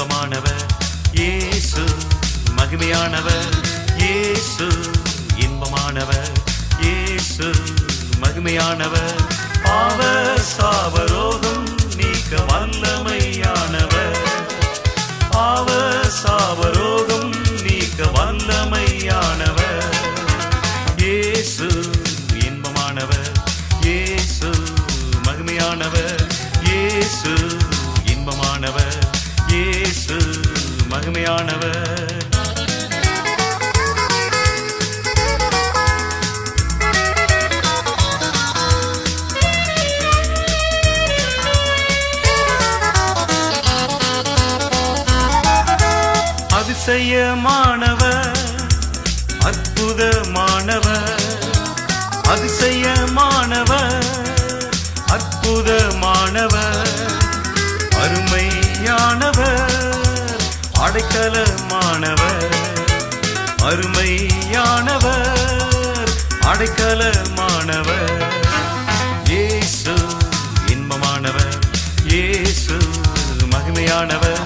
இன்பமானவர் இயேசு, மகிமையானவர் இயேசு, இன்பமானவர் இயேசு, மகிமையானவர். பாவ சாபரோகம் நீக்க வல்லமையானவர், பாவ சாபரோகம் நீக்க வல்லமையானவர் இயேசு, இன்பமானவர் இயேசு, மகிமையானவர் இயேசு, இன்பமானவர் இயேசு, மகிமையானவர். அதிசயமானவர், அற்புதமானவர், அதிசயமானவர், அற்புதமானவர், அருமையானவர், அடைக்கலமானவர், அருமையானவர், அடைக்கலமானவர் இயேசு, இன்பமானவர் இயேசு, மகிமையானவர்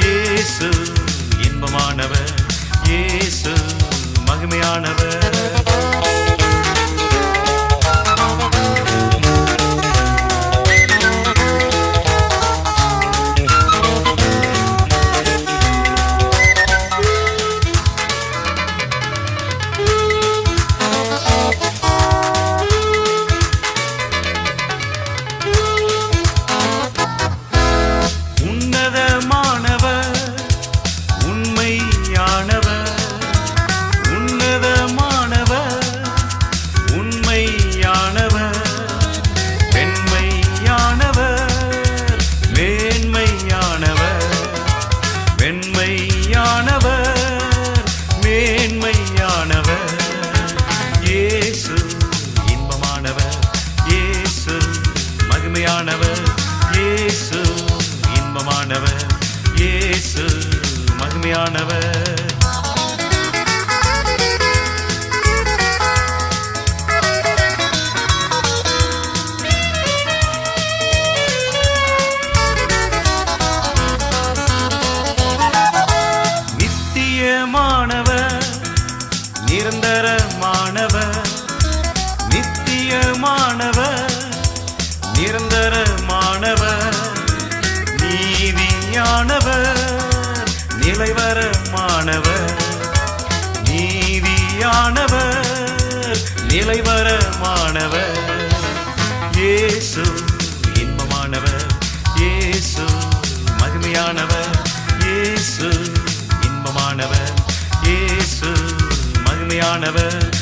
இயேசு, இன்பமானவர் இயேசு, மகிமையானவர். இயேசு, இன்பமானவர் இயேசு, மகிமையானவர். நித்தியமானவர், நிரந்தரமானவர், நித்தியமானவர், நிரந்தரமானவர், நீதியானவர், நிலைவரமானவர், நீதியானவர், நிலைவரமானவர் இயேசு, இன்பமானவர் இயேசு, மகிமையானவர் இயேசு, இன்பமானவர் இயேசு, மகிமையானவர்.